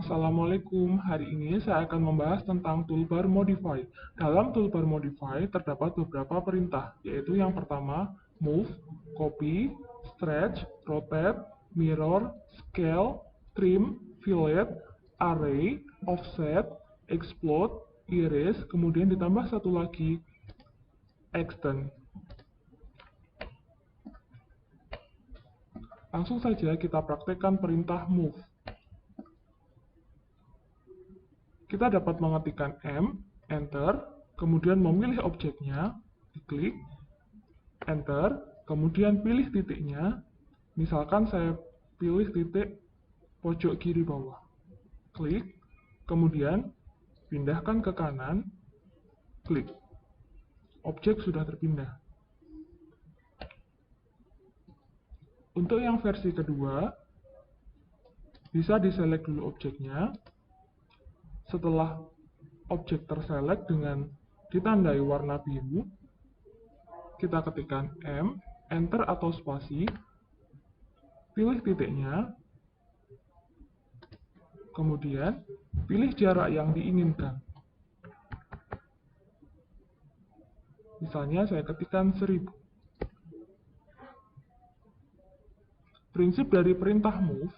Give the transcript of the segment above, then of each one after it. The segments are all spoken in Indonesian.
Assalamualaikum, hari ini saya akan membahas tentang toolbar Modify. Dalam toolbar Modify terdapat beberapa perintah, yaitu yang pertama, Move, Copy, Stretch, Rotate, Mirror, Scale, Trim, Fillet, Array, Offset, Explode, Erase, kemudian ditambah satu lagi, Extend. Langsung saja kita praktekkan perintah Move. Kita dapat mengetikkan M, Enter, kemudian memilih objeknya, diklik, Enter, kemudian pilih titiknya, misalkan saya pilih titik pojok kiri bawah, klik, kemudian pindahkan ke kanan, klik, objek sudah terpindah. Untuk yang versi kedua, bisa diselect dulu objeknya. Setelah objek terselect dengan ditandai warna biru, kita ketikkan M, Enter atau spasi, pilih titiknya, kemudian pilih jarak yang diinginkan. Misalnya saya ketikkan 1000. Prinsip dari perintah move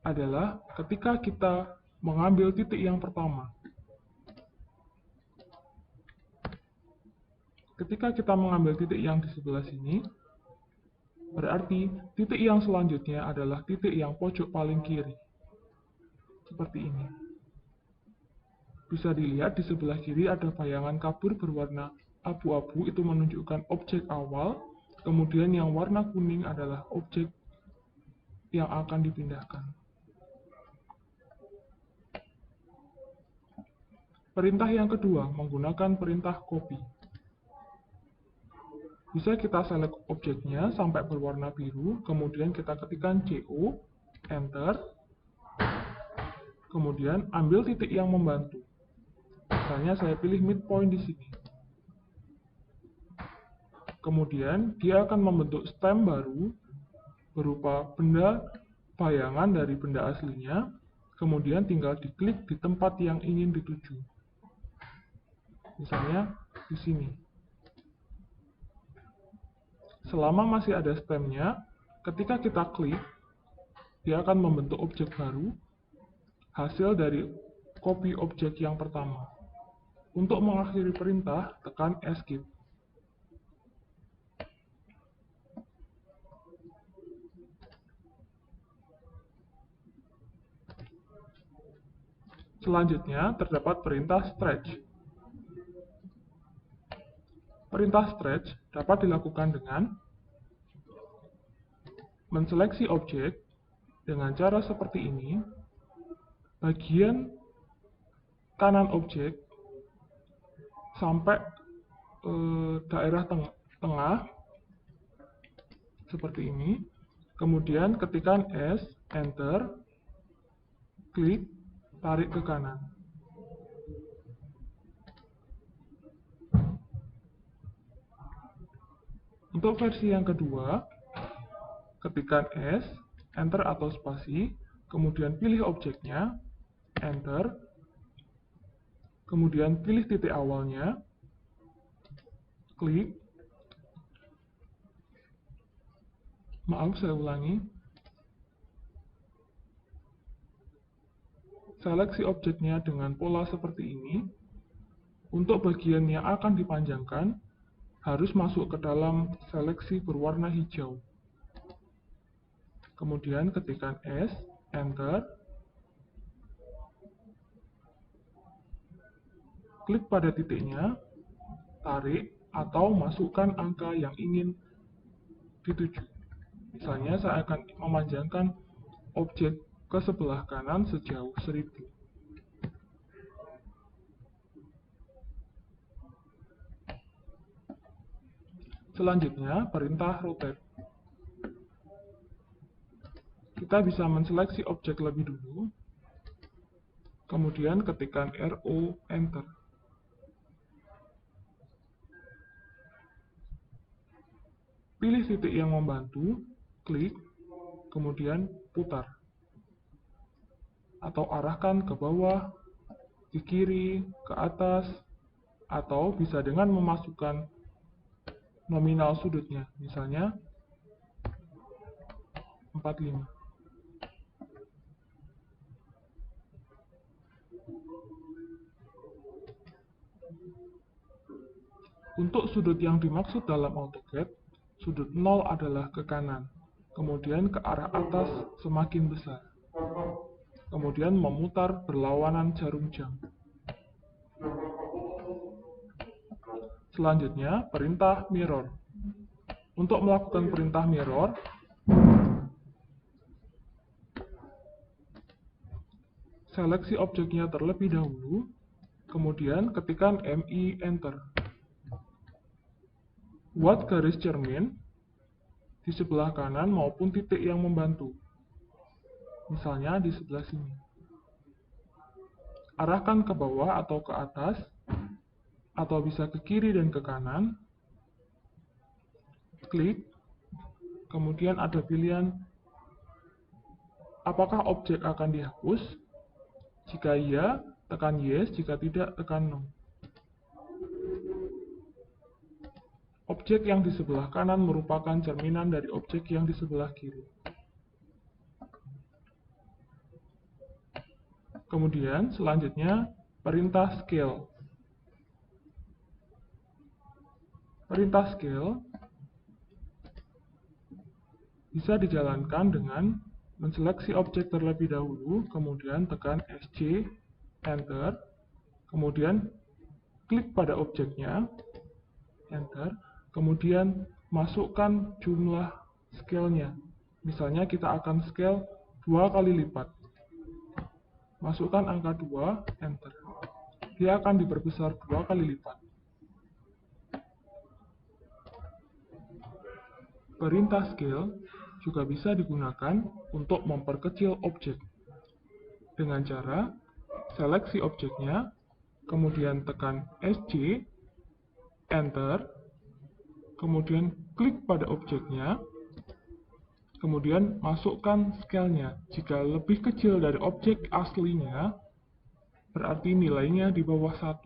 adalah ketika kita mengambil titik yang pertama. Ketika kita mengambil titik yang di sebelah sini, berarti titik yang selanjutnya adalah titik yang pojok paling kiri. Seperti ini. Bisa dilihat di sebelah kiri ada bayangan kabur berwarna abu-abu, itu menunjukkan objek awal, kemudian yang warna kuning adalah objek yang akan dipindahkan. Perintah yang kedua menggunakan perintah copy. Bisa kita select objeknya sampai berwarna biru, kemudian kita ketikkan CO, Enter, kemudian ambil titik yang membantu. Misalnya saya pilih midpoint di sini. Kemudian dia akan membentuk stem baru berupa benda bayangan dari benda aslinya, kemudian tinggal diklik di tempat yang ingin dituju. Misalnya di sini. Selama masih ada stemnya, ketika kita klik, dia akan membentuk objek baru, hasil dari copy objek yang pertama. Untuk mengakhiri perintah, tekan Escape. Selanjutnya, terdapat perintah Stretch. Perintah stretch dapat dilakukan dengan menseleksi objek dengan cara seperti ini. Bagian kanan objek sampai daerah tengah seperti ini. Kemudian ketikkan S, Enter, klik, tarik ke kanan. Untuk versi yang kedua, ketikkan S, Enter atau spasi, kemudian pilih objeknya, Enter, kemudian pilih titik awalnya, klik, saya ulangi, seleksi objeknya dengan pola seperti ini. Untuk bagian yang akan dipanjangkan, harus masuk ke dalam seleksi berwarna hijau. Kemudian ketikkan S, Enter, klik pada titiknya, tarik, atau masukkan angka yang ingin dituju. Misalnya saya akan memanjangkan objek ke sebelah kanan sejauh 1000. Selanjutnya, perintah rotate. Kita bisa menseleksi objek lebih dulu, kemudian ketikkan RO, Enter. Pilih titik yang membantu, klik, kemudian putar. atau arahkan ke bawah, ke kiri, ke atas, atau bisa dengan memasukkan nominal sudutnya, misalnya 45. Untuk sudut yang dimaksud dalam AutoCAD, sudut 0 adalah ke kanan, kemudian ke arah atas semakin besar, kemudian memutar berlawanan jarum jam. Selanjutnya, perintah mirror. Untuk melakukan perintah mirror, seleksi objeknya terlebih dahulu, kemudian ketikkan MI Enter. Buat garis cermin di sebelah kanan maupun titik yang membantu. Misalnya di sebelah sini. Arahkan ke bawah atau ke atas, atau bisa ke kiri dan ke kanan. Klik, kemudian ada pilihan apakah objek akan dihapus. Jika iya, tekan yes, jika tidak, tekan no. Objek yang di sebelah kanan merupakan cerminan dari objek yang di sebelah kiri. Kemudian, selanjutnya, perintah scale. Perintah scale bisa dijalankan dengan menseleksi objek terlebih dahulu, kemudian tekan SC, Enter, kemudian klik pada objeknya, Enter, kemudian masukkan jumlah scale-nya. Misalnya kita akan scale 2 kali lipat. Masukkan angka 2, Enter. Dia akan diperbesar 2 kali lipat. Perintah scale juga bisa digunakan untuk memperkecil objek. Dengan cara seleksi objeknya, kemudian tekan SC, Enter, kemudian klik pada objeknya, kemudian masukkan scale-nya. Jika lebih kecil dari objek aslinya, berarti nilainya di bawah 1.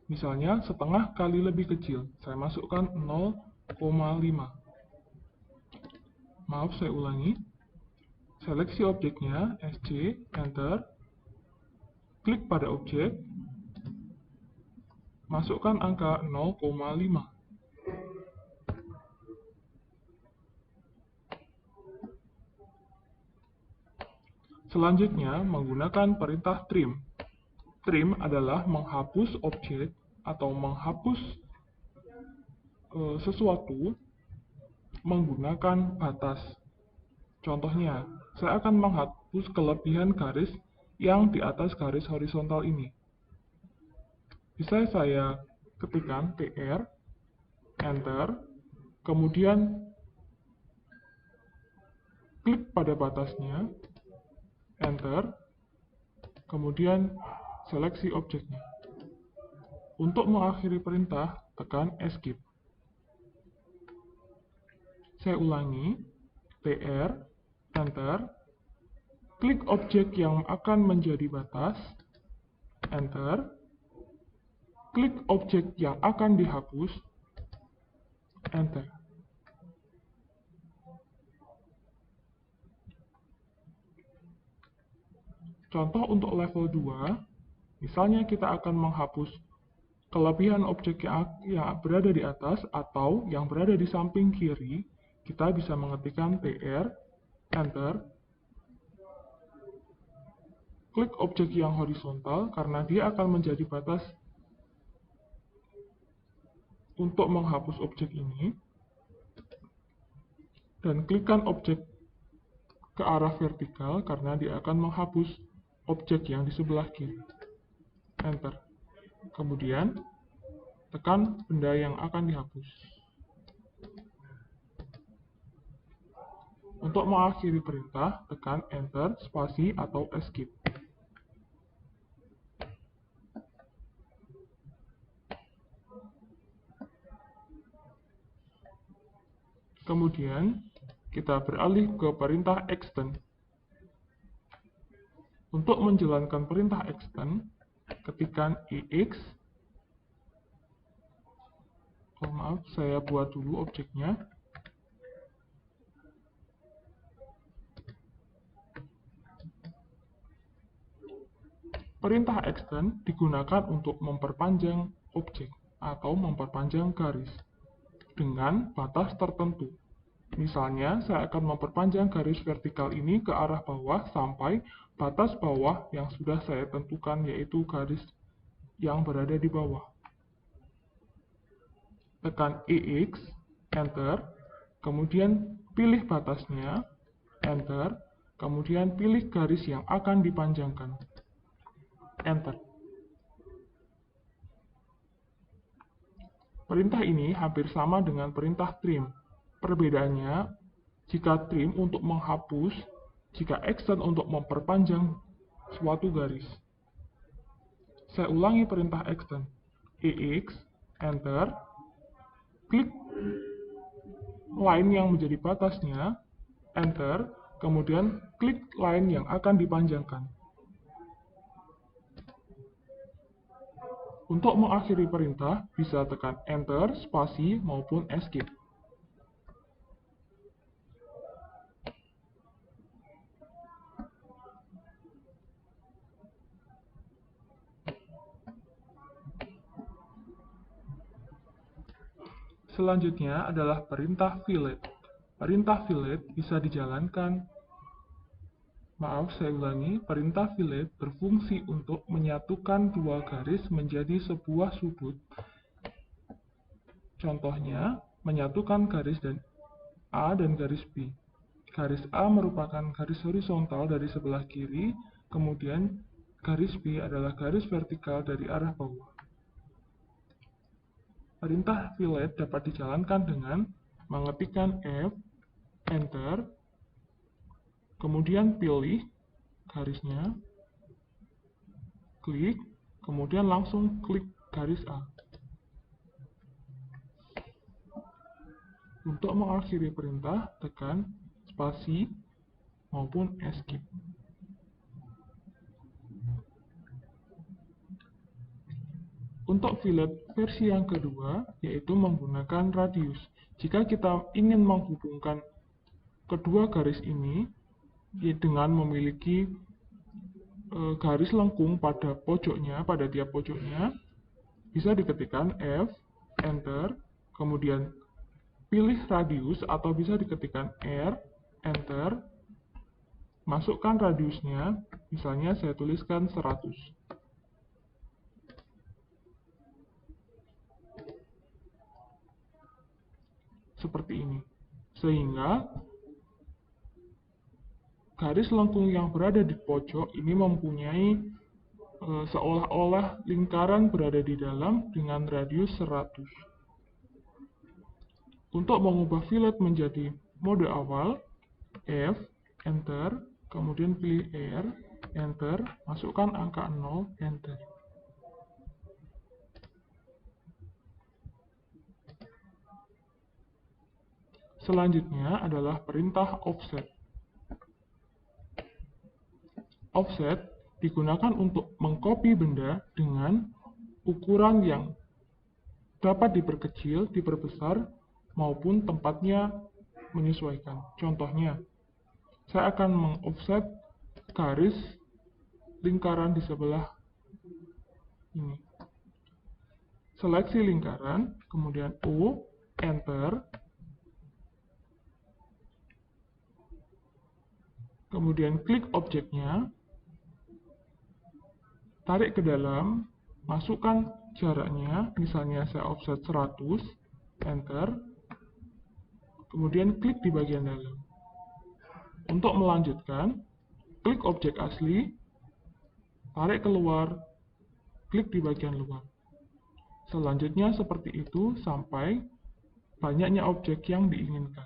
Misalnya setengah kali lebih kecil. Saya masukkan 0,5. Maaf, saya ulangi. Seleksi objeknya, SC, Enter, klik pada objek, masukkan angka 0,5. Selanjutnya, menggunakan perintah trim. Trim adalah menghapus objek atau menghapus sesuatu menggunakan batas. Contohnya, saya akan menghapus kelebihan garis yang di atas garis horizontal ini. Bisa saya ketikkan TR, Enter, kemudian klik pada batasnya, Enter, kemudian seleksi objeknya. Untuk mengakhiri perintah, tekan Escape. Saya ulangi, TR, Enter, klik objek yang akan menjadi batas, Enter, klik objek yang akan dihapus, Enter. Contoh untuk level 2, misalnya kita akan menghapus kelebihan objek yang berada di atas atau yang berada di samping kiri, kita bisa mengetikkan TR, Enter, klik objek yang horizontal karena dia akan menjadi batas untuk menghapus objek ini, dan klikkan objek ke arah vertikal karena dia akan menghapus objek yang di sebelah kiri. Enter. Kemudian, tekan benda yang akan dihapus. Untuk mengakhiri perintah, tekan Enter, spasi, atau Escape. Kemudian, kita beralih ke perintah Extend. Untuk menjalankan perintah extend, ketikkan EX. Oh, maaf, saya buat dulu objeknya. Perintah extend digunakan untuk memperpanjang objek atau memperpanjang garis dengan batas tertentu. Misalnya, saya akan memperpanjang garis vertikal ini ke arah bawah sampai batas bawah yang sudah saya tentukan, yaitu garis yang berada di bawah. Tekan EX, Enter, kemudian pilih batasnya, Enter, kemudian pilih garis yang akan dipanjangkan, Enter. Perintah ini hampir sama dengan perintah trim. Perbedaannya, jika trim untuk menghapus, jika extend untuk memperpanjang suatu garis. Saya ulangi perintah extend. EX, Enter, klik line yang menjadi batasnya, Enter, kemudian klik line yang akan dipanjangkan. Untuk mengakhiri perintah, bisa tekan Enter, spasi, maupun Escape. Selanjutnya adalah perintah fillet. Perintah fillet bisa dijalankan. Maaf, saya ulangi. Perintah fillet berfungsi untuk menyatukan dua garis menjadi sebuah sudut. Contohnya, menyatukan garis A dan garis B. Garis A merupakan garis horizontal dari sebelah kiri, kemudian garis B adalah garis vertikal dari arah bawah. Perintah fillet dapat dijalankan dengan mengetikkan F, Enter, kemudian pilih garisnya, klik, kemudian langsung klik garis A. Untuk mengakhiri perintah, tekan spasi maupun Escape. Untuk fillet versi yang kedua, yaitu menggunakan radius. Jika kita ingin menghubungkan kedua garis ini dengan memiliki garis lengkung pada pojoknya, pada tiap pojoknya, bisa diketikkan F, Enter, kemudian pilih radius, atau bisa diketikkan R, Enter, masukkan radiusnya, misalnya saya tuliskan 100. Seperti ini. Sehingga garis lengkung yang berada di pojok ini mempunyai seolah-olah lingkaran berada di dalam dengan radius 100. Untuk mengubah fillet menjadi mode awal, F, Enter, kemudian pilih R, Enter, masukkan angka 0, Enter. Selanjutnya adalah perintah offset. Offset digunakan untuk mengcopy benda dengan ukuran yang dapat diperkecil, diperbesar, maupun tempatnya menyesuaikan. Contohnya, saya akan mengoffset garis lingkaran di sebelah ini. Seleksi lingkaran, kemudian O, Enter, kemudian klik objeknya, tarik ke dalam, masukkan jaraknya, misalnya saya offset 100, Enter, kemudian klik di bagian dalam. Untuk melanjutkan, klik objek asli, tarik keluar, klik di bagian luar. Selanjutnya seperti itu sampai banyaknya objek yang diinginkan.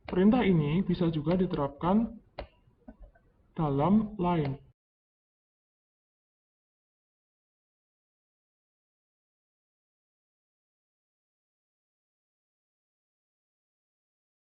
Perintah ini bisa juga diterapkan dalam line.